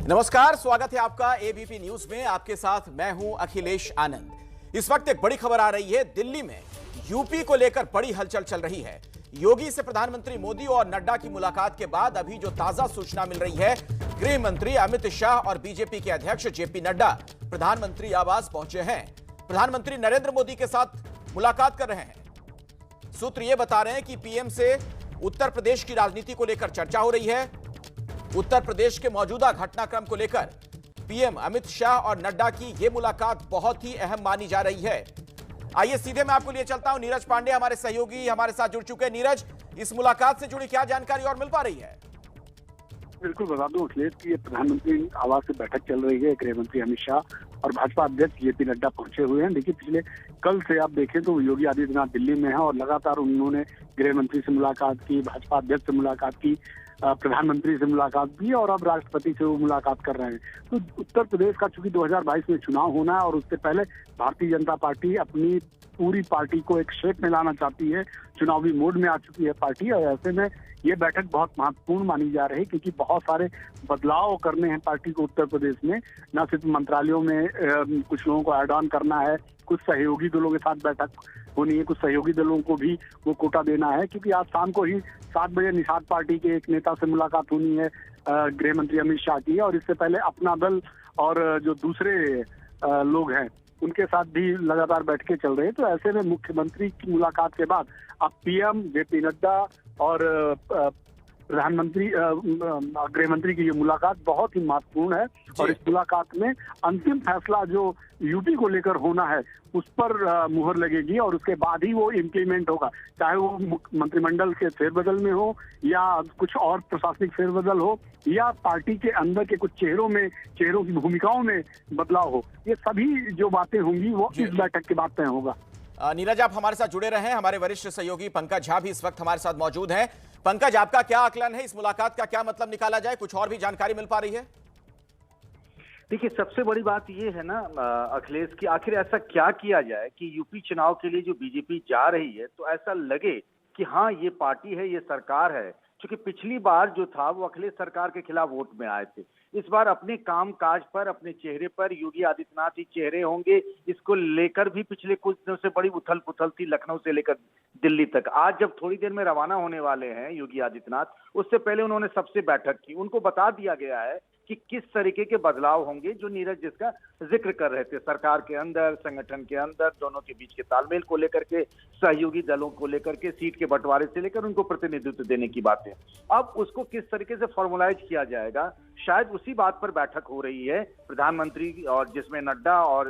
नमस्कार, स्वागत है आपका एबीपी न्यूज में। आपके साथ मैं हूं अखिलेश आनंद। इस वक्त एक बड़ी खबर आ रही है। दिल्ली में यूपी को लेकर बड़ी हलचल चल रही है। योगी से प्रधानमंत्री मोदी और नड्डा की मुलाकात के बाद अभी जो ताजा सूचना मिल रही है, गृह मंत्री अमित शाह और बीजेपी के अध्यक्ष जेपी नड्डा प्रधानमंत्री आवास पहुंचे हैं। प्रधानमंत्री नरेंद्र मोदी के साथ मुलाकात कर रहे हैं। सूत्र यह बता रहे हैं कि पीएम से उत्तर प्रदेश की राजनीति को लेकर चर्चा हो रही है। उत्तर प्रदेश के मौजूदा घटनाक्रम को लेकर पीएम अमित शाह और नड्डा की यह मुलाकात बहुत ही अहम मानी जा रही है। आइए सीधे मैं आपको लिए चलता हूं। नीरज पांडे हमारे सहयोगी हमारे साथ जुड़ चुके हैं। नीरज, इस मुलाकात से जुड़ी क्या जानकारी और मिल पा रही है? बिल्कुल बता दूं अखिलेश की ये प्रधानमंत्री आवास से बैठक चल रही है। गृह मंत्री अमित शाह और भाजपा अध्यक्ष जेपी नड्डा पहुंचे हुए हैं। देखिए, पिछले कल से आप देखें तो योगी आदित्यनाथ दिल्ली में है और लगातार उन्होंने गृह मंत्री से मुलाकात की, भाजपा अध्यक्ष से मुलाकात की, प्रधानमंत्री से मुलाकात की और अब राष्ट्रपति से वो मुलाकात कर रहे हैं। तो उत्तर प्रदेश का चूंकि 2022 में चुनाव होना है और उससे पहले भारतीय जनता पार्टी अपनी पूरी पार्टी को एक शेप में लाना चाहती है। चुनावी मोड में आ चुकी है पार्टी और ऐसे में ये बैठक बहुत महत्वपूर्ण मानी जा रही है क्योंकि बहुत सारे बदलाव करने हैं पार्टी को उत्तर प्रदेश में। न सिर्फ मंत्रालयों में कुछ लोगों को ऐड ऑन करना है, कुछ सहयोगी दलों के साथ बैठक होनी है, कुछ सहयोगी दलों को भी वो कोटा देना है क्योंकि आज शाम को ही 7 बजे निषाद पार्टी के एक नेता से मुलाकात होनी है गृह मंत्री अमित शाह की। और इससे पहले अपना दल और जो दूसरे लोग हैं उनके साथ भी लगातार बैठकें चल रही है। तो ऐसे में मुख्यमंत्री की मुलाकात के बाद अब पीएम जेपी नड्डा और प्रधानमंत्री गृह मंत्री की ये मुलाकात बहुत ही महत्वपूर्ण है और इस मुलाकात में अंतिम फैसला जो यूपी को लेकर होना है उस पर मुहर लगेगी और उसके बाद ही वो इम्प्लीमेंट होगा, चाहे वो मंत्रिमंडल के फेरबदल में हो या कुछ और प्रशासनिक फेरबदल हो या पार्टी के अंदर के कुछ चेहरों की भूमिकाओं में बदलाव हो। ये सभी जो बातें होंगी वो इस बैठक के बाद तय होगा। नीरज, आप हमारे साथ जुड़े रहे हैं। हमारे वरिष्ठ सहयोगी पंकज झा भी इस वक्त हमारे साथ मौजूद हैं। पंकज, आपका क्या आकलन है? इस मुलाकात का क्या मतलब निकाला जाए? कुछ और भी जानकारी मिल पा रही है? देखिए, सबसे बड़ी बात ये है ना अखिलेश की, आखिर ऐसा क्या किया जाए कि यूपी चुनाव के लिए जो बीजेपी जा रही है तो ऐसा लगे कि हाँ ये पार्टी है, ये सरकार है। क्योंकि पिछली बार जो था वो अखिलेश सरकार के खिलाफ वोट में आए थे। इस बार अपने काम काज पर, अपने चेहरे पर योगी आदित्यनाथ ही चेहरे होंगे। इसको लेकर भी पिछले कुछ दिनों से बड़ी उथल पुथल थी, लखनऊ से लेकर दिल्ली तक। आज जब थोड़ी देर में रवाना होने वाले हैं योगी आदित्यनाथ, उससे पहले उन्होंने सबसे बैठक की। उनको बता दिया गया है कि किस तरीके के बदलाव होंगे, जो नीरज जिसका जिक्र कर रहे थे, सरकार के अंदर, संगठन के अंदर, दोनों के बीच के तालमेल को लेकर के, सहयोगी दलों को लेकर के, सीट के बंटवारे से लेकर उनको प्रतिनिधित्व देने की बातें। अब उसको किस तरीके से फॉर्मुलाइज किया जाएगा, शायद उसी बात पर बैठक हो रही है प्रधानमंत्री और जिसमें नड्डा और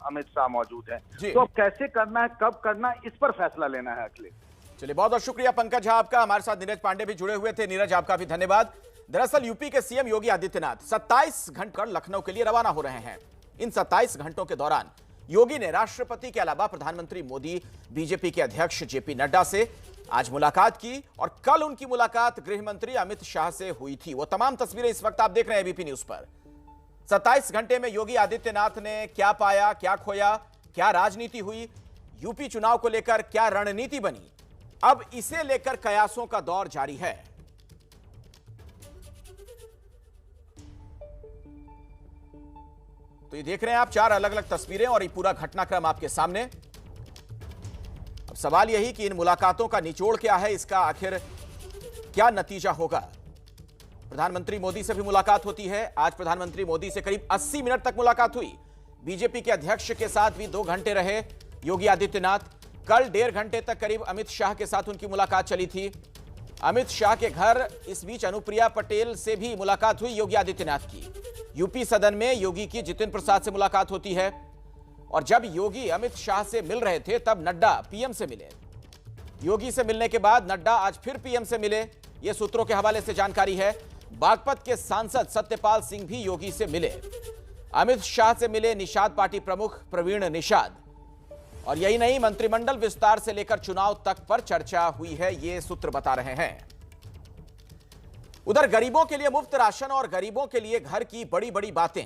अमित शाह मौजूद हैं। तो अब कैसे करना है, कब करना है, इस पर फैसला लेना है अखिलेश। चलिए, बहुत बहुत शुक्रिया पंकज झा आपका। हमारे साथ नीरज पांडे भी जुड़े हुए थे। नीरज, आपका भी धन्यवाद। दरअसल यूपी के सीएम योगी आदित्यनाथ 27 घंटे लखनऊ के लिए रवाना हो रहे हैं। इन 27 घंटों के दौरान योगी ने राष्ट्रपति के अलावा प्रधानमंत्री मोदी, बीजेपी के अध्यक्ष जेपी नड्डा से आज मुलाकात की और कल उनकी मुलाकात गृह मंत्री अमित शाह से हुई थी। वो तमाम तस्वीरें इस वक्त आप देख रहे हैं एबीपी न्यूज पर। 27 घंटे में योगी आदित्यनाथ ने क्या पाया, क्या खोया, क्या राजनीति हुई, यूपी चुनाव को लेकर क्या रणनीति बनी, अब इसे लेकर कयासों का दौर जारी है। तो ये देख रहे हैं आप 4 अलग अलग तस्वीरें और ये पूरा घटनाक्रम आपके सामने। अब सवाल यही कि इन मुलाकातों का निचोड़ क्या है, इसका आखिर क्या नतीजा होगा। प्रधानमंत्री मोदी से भी मुलाकात होती है। आज प्रधानमंत्री मोदी से करीब 80 मिनट तक मुलाकात हुई। बीजेपी के अध्यक्ष के साथ भी 2 घंटे रहे योगी आदित्यनाथ। कल 1.5 घंटे तक करीब अमित शाह के साथ उनकी मुलाकात चली थी। अमित शाह के घर इस बीच अनुप्रिया पटेल से भी मुलाकात हुई योगी आदित्यनाथ की। यूपी सदन में योगी की जितिन प्रसाद से मुलाकात होती है और जब योगी अमित शाह से मिल रहे थे तब नड्डा पीएम से मिले। योगी से मिलने के बाद नड्डा आज फिर पीएम से मिले, यह सूत्रों के हवाले से जानकारी है। बागपत के सांसद सत्यपाल सिंह भी योगी से मिले। अमित शाह से मिले निषाद पार्टी प्रमुख प्रवीण निषाद। और यही नहीं, मंत्रिमंडल विस्तार से लेकर चुनाव तक पर चर्चा हुई है, ये सूत्र बता रहे हैं। उधर गरीबों के लिए मुफ्त राशन और गरीबों के लिए घर की बड़ी बड़ी बातें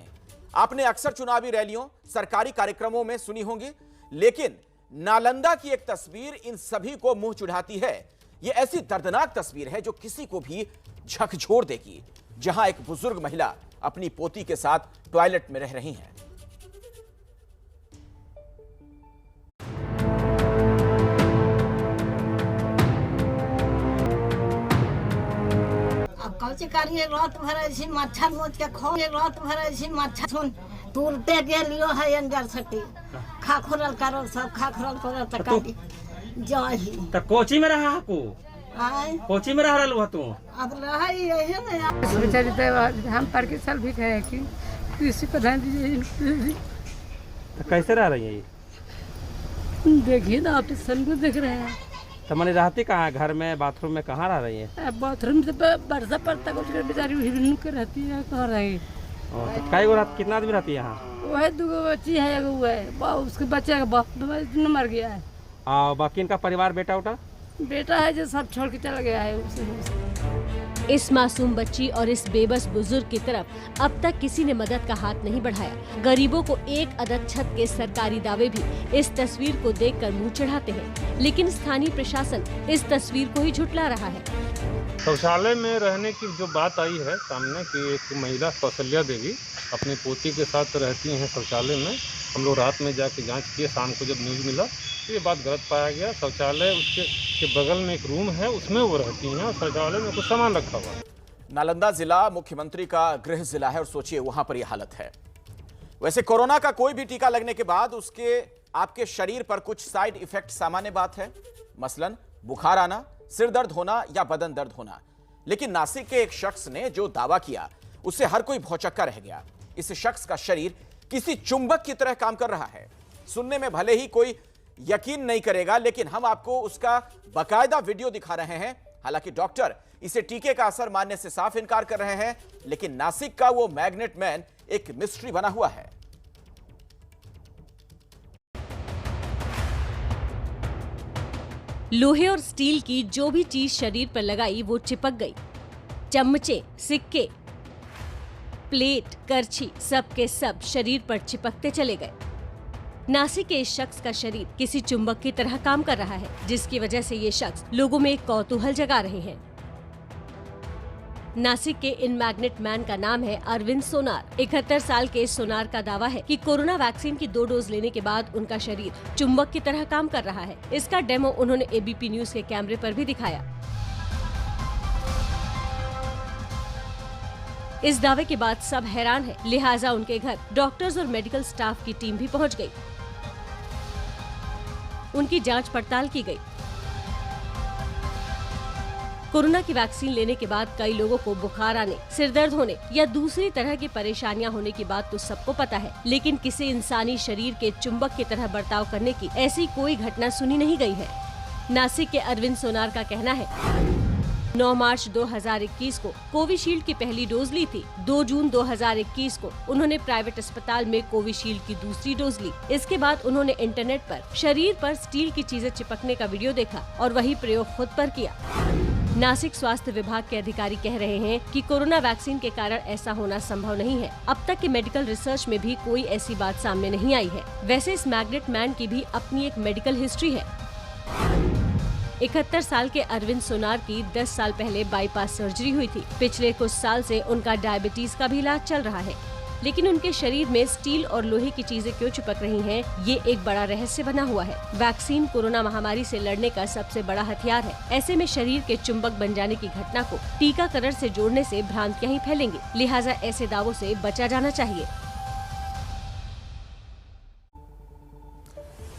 आपने अक्सर चुनावी रैलियों, सरकारी कार्यक्रमों में सुनी होंगी, लेकिन नालंदा की एक तस्वीर इन सभी को मुंह चिढ़ाती है। यह ऐसी दर्दनाक तस्वीर है जो किसी को भी झकझोर देगी, जहां एक बुजुर्ग महिला अपनी पोती के साथ टॉयलेट में रह रही हैं। कौची करिए रात भर ऐसी मच्छर मोच के खो रात भर ऐसी मच्छर सुन तुरते के लियो है अंदर सटी खाखुरल करो सब खाखुरल करो तकारी जाही त कोची में रहा को आए कोची में रह रहलु तू अब रहा ही है ना बेचारी तो हम पर के साल भी कहे कि कृषि प्रधान जी तो कैसे रह रही है ये? देखिए ना आप सन को देख रहे हैं तो मैंने रहती कहाँ घर में बाथरूम में कहाँ रह रही है? बाथरूम से बरसा पड़ता कुछ बेचारी हिरन के रहती है कहाँ रही तो कई गो कितना आदमी रहती है यहाँ? वह दो बच्ची है एगो वो है उसके बच्चे का बाप मर गया है बाकी इनका परिवार बेटा उटा बेटा है जो सब छोड़ के चला गया है उसे। इस मासूम बच्ची और इस बेबस बुजुर्ग की तरफ अब तक किसी ने मदद का हाथ नहीं बढ़ाया। गरीबों को एक अदद छत के सरकारी दावे भी इस तस्वीर को देखकर मुंह चढ़ाते हैं, लेकिन स्थानीय प्रशासन इस तस्वीर को ही झुठला रहा है। शौचालय में रहने की जो बात आई है सामने कि एक महिला कौशल्या देवी अपनी पोती के साथ रहती हैं शौचालय में। हम लोग रात में जाके जांच किए, शाम को जब न्यूज़ मिला तो ये बात गलत पाया गया। शौचालय उसके बगल में एक रूम है, उसमें वो रहती हैं और शौचालय में कुछ सामान रखा हुआ है। नालंदा जिला मुख्यमंत्री का गृह जिला है और सोचिए वहां पर यह हालत है। वैसे कोरोना का कोई भी टीका लगने के बाद उसके आपके शरीर पर कुछ साइड इफेक्ट सामान्य बात है, मसलन बुखार आना, सिर दर्द होना या बदन दर्द होना। लेकिन नासिक के एक शख्स ने जो दावा किया उससे हर कोई भौचक्का रह गया। इस शख्स का शरीर किसी चुंबक की तरह काम कर रहा है। सुनने में भले ही कोई यकीन नहीं करेगा, लेकिन हम आपको उसका बाकायदा वीडियो दिखा रहे हैं। हालांकि डॉक्टर इसे टीके का असर मानने से साफ इनकार कर रहे हैं, लेकिन नासिक का वो मैग्नेट मैन एक मिस्ट्री बना हुआ है। लोहे और स्टील की जो भी चीज शरीर पर लगाई वो चिपक गई। चमचे, सिक्के, प्लेट, करछी, सब के सब शरीर पर चिपकते चले गए। नासिक के इस शख्स का शरीर किसी चुंबक की तरह काम कर रहा है, जिसकी वजह से ये शख्स लोगों में एक कौतूहल जगा रहे हैं। नासिक के इन मैग्नेट मैन का नाम है अरविंद सोनार। 71 साल के इस सोनार का दावा है कि कोरोना वैक्सीन की 2 डोज लेने के बाद उनका शरीर चुंबक की तरह काम कर रहा है। इसका डेमो उन्होंने एबीपी न्यूज के कैमरे पर भी दिखाया। इस दावे के बाद सब हैरान है, लिहाजा उनके घर डॉक्टर्स और मेडिकल स्टाफ की टीम भी पहुंच गई। उनकी जांच पड़ताल की गई। कोरोना की वैक्सीन लेने के बाद कई लोगों को बुखार आने, सिर दर्द होने या दूसरी तरह की परेशानियां होने की बात तो सबको पता है, लेकिन किसी इंसानी शरीर के चुंबक की तरह बर्ताव करने की ऐसी कोई घटना सुनी नहीं गई है। नासिक के अरविंद सोनार का कहना है 9 मार्च 2021 को कोविशील्ड की पहली डोज ली थी। 2 जून 2021 को उन्होंने प्राइवेट अस्पताल में कोविशील्ड की दूसरी डोज ली। इसके बाद उन्होंने इंटरनेट पर शरीर पर स्टील की चीजें चिपकने का वीडियो देखा और वही प्रयोग खुद पर किया। नासिक स्वास्थ्य विभाग के अधिकारी कह रहे हैं कि कोरोना वैक्सीन के कारण ऐसा होना संभव नहीं है। अब तक के मेडिकल रिसर्च में भी कोई ऐसी बात सामने नहीं आई है। वैसे इस मैग्नेट मैन की भी अपनी एक मेडिकल हिस्ट्री है। 71 साल के अरविंद सोनार की 10 साल पहले बाईपास सर्जरी हुई थी। पिछले कुछ साल से उनका डायबिटीज का भी इलाज चल रहा है, लेकिन उनके शरीर में स्टील और लोहे की चीजें क्यों चिपक रही हैं, ये एक बड़ा रहस्य बना हुआ है। वैक्सीन कोरोना महामारी से लड़ने का सबसे बड़ा हथियार है। ऐसे में शरीर के चुंबक बन जाने की घटना को टीकाकरण से जोड़ने से भ्रांतियां ही फैलेंगी, लिहाजा ऐसे दावों से बचा जाना चाहिए।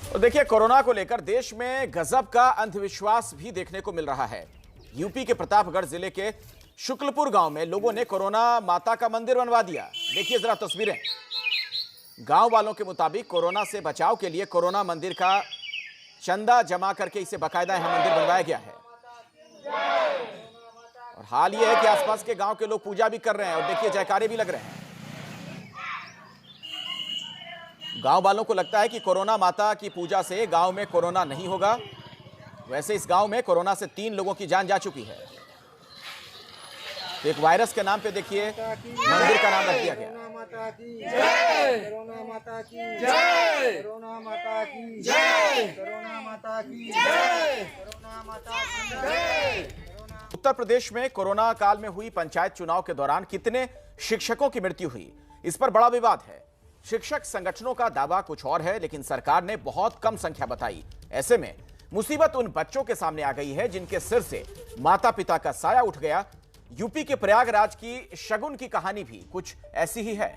तो देखिए, कोरोना को लेकर देश में गजब का अंधविश्वास भी देखने को मिल रहा है। यूपी के प्रतापगढ़ जिले के शुक्लपुर गांव में लोगों ने कोरोना माता का मंदिर बनवा दिया। देखिए जरा तस्वीरें। गांव वालों के मुताबिक कोरोना से बचाव के लिए कोरोना मंदिर का चंदा जमा करके इसे बाकायदा यहां मंदिर बनवाया गया है। और हाल यह है कि आसपास के गांव के लोग पूजा भी कर रहे हैं और देखिए जयकारे भी लग रहे हैं। गांव वालों को लगता है कि कोरोना माता की पूजा से गांव में कोरोना नहीं होगा। वैसे इस गांव में कोरोना से 3 लोगों की जान जा चुकी है। तो एक वायरस के नाम पे देखिए मंदिर का नाम रख दिया गया। कोरोना माता की जय, कोरोना माता की जय, कोरोना माता की जय, कोरोना माता की जय, कोरोना माता की जय। उत्तर प्रदेश में कोरोना काल में हुई पंचायत चुनाव के दौरान कितने शिक्षकों की मृत्यु हुई, इस पर बड़ा विवाद है। शिक्षक संगठनों का दावा कुछ और है, लेकिन सरकार ने बहुत कम संख्या बताई। ऐसे में मुसीबत उन बच्चों के सामने आ गई है जिनके सिर से माता पिता का साया उठ गया। यूपी के प्रयागराज की शगुन की कहानी भी कुछ ऐसी ही है।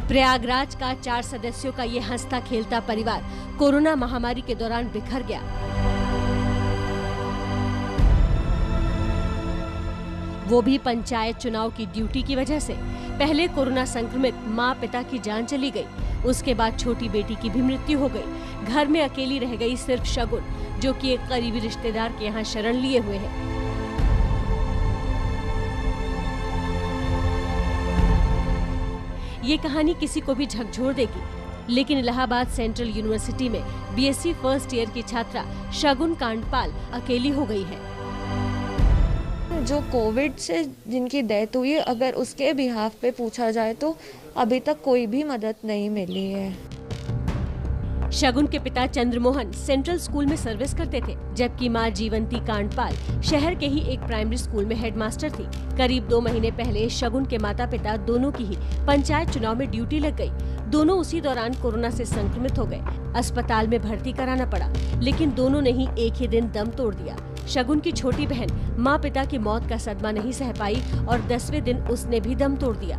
प्रयागराज का 4 सदस्यों का ये हंसता खेलता परिवार कोरोना महामारी के दौरान बिखर गया। वो भी पंचायत चुनाव की ड्यूटी की वजह से। पहले कोरोना संक्रमित मां पिता की जान चली गई, उसके बाद छोटी बेटी की भी मृत्यु हो गई। घर में अकेली रह गई सिर्फ शगुन, जो कि एक करीबी रिश्तेदार के यहाँ शरण लिए हुए है। ये कहानी किसी को भी झकझोर देगी, लेकिन इलाहाबाद सेंट्रल यूनिवर्सिटी में बीएससी फर्स्ट ईयर की छात्रा शगुन कांडपाल अकेली हो गई है। जो कोविड से जिनकी डेथ हुई, अगर उसके बिहाफ पे पूछा जाए तो अभी तक कोई भी मदद नहीं मिली है। शगुन के पिता चंद्रमोहन सेंट्रल स्कूल में सर्विस करते थे, जबकि मां जीवंती कांडपाल शहर के ही एक प्राइमरी स्कूल में हेडमास्टर थी। करीब 2 महीने पहले शगुन के माता पिता दोनों की ही पंचायत चुनाव में ड्यूटी लग गई। दोनों उसी दौरान कोरोना से संक्रमित हो गए। अस्पताल में भर्ती कराना पड़ा, लेकिन दोनों ने ही एक ही दिन दम तोड़ दिया। शगुन की छोटी बहन माँ पिता की मौत का सदमा नहीं सह पाई और 10वें दिन उसने भी दम तोड़ दिया।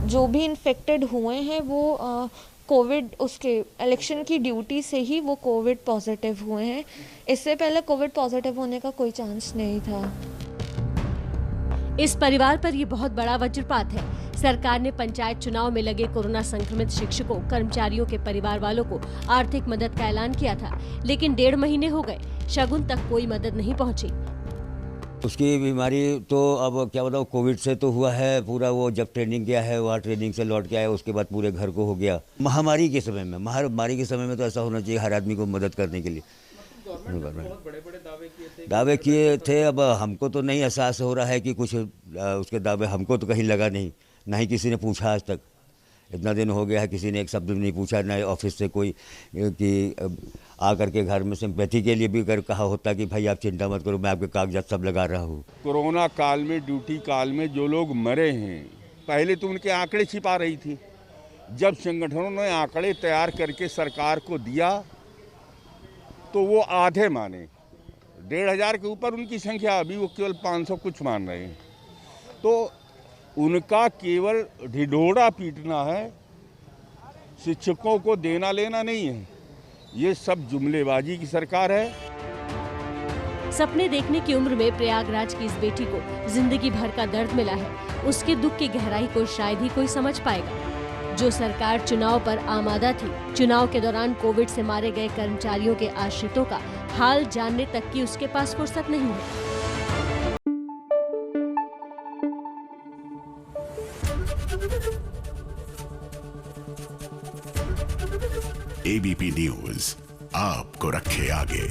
जो भी इन्फेक्टेड हुए हैं वो कोविड, उसके इलेक्शन की ड्यूटी से ही वो कोविड पॉजिटिव हुए हैं। इससे पहले कोविड पॉजिटिव होने का कोई चांस नहीं था। इस परिवार पर ये बहुत बड़ा वज्रपात है। सरकार ने पंचायत चुनाव में लगे कोरोना संक्रमित शिक्षकों, कर्मचारियों के परिवार वालों को आर्थिक मदद का ऐलान किया था, लेकिन 1.5 महीने हो गए, शगुन तक कोई मदद नहीं पहुंची। उसकी बीमारी तो अब क्या बताऊँ, कोविड से तो हुआ है पूरा। वो जब ट्रेनिंग किया है, वहाँ ट्रेनिंग से लौट के आया, उसके बाद पूरे घर को हो गया। महामारी के समय में तो ऐसा होना चाहिए हर आदमी को मदद करने के लिए। दावे किए थे, अब हमको तो नहीं एहसास हो रहा है कि कुछ उसके दावे हमको तो कहीं लगा नहीं, ना ही किसी ने पूछा आज तक। इतना दिन हो गया है, किसी ने एक शब्द नहीं पूछा, ना ऑफिस से कोई कि आकर के घर में सिंपैथी के लिए भी अगर कहा होता कि भाई आप चिंता मत करो, मैं आपके कागजात सब लगा रहा हूँ। कोरोना काल में, ड्यूटी काल में जो लोग मरे हैं, पहले तो उनके आंकड़े छिपा रही थी। जब संगठनों ने आंकड़े तैयार करके सरकार को दिया तो वो आधे माने। 1,500 के ऊपर उनकी संख्या, अभी वो केवल 500 कुछ मान रहे हैं। तो उनका केवल ढिढोरा पीटना है, शिक्षकों को देना लेना नहीं है। ये सब जुमलेबाजी की सरकार है। सपने देखने की उम्र में प्रयागराज की इस बेटी को जिंदगी भर का दर्द मिला है। उसके दुख की गहराई को शायद ही कोई समझ पाएगा। जो सरकार चुनाव पर आमादा थी, चुनाव के दौरान कोविड से मारे गए कर्मचारियों के आश्रितों का हाल जानने तक की उसके पास फुर्सत नहीं है। एबीपी न्यूज आपको रखे आगे।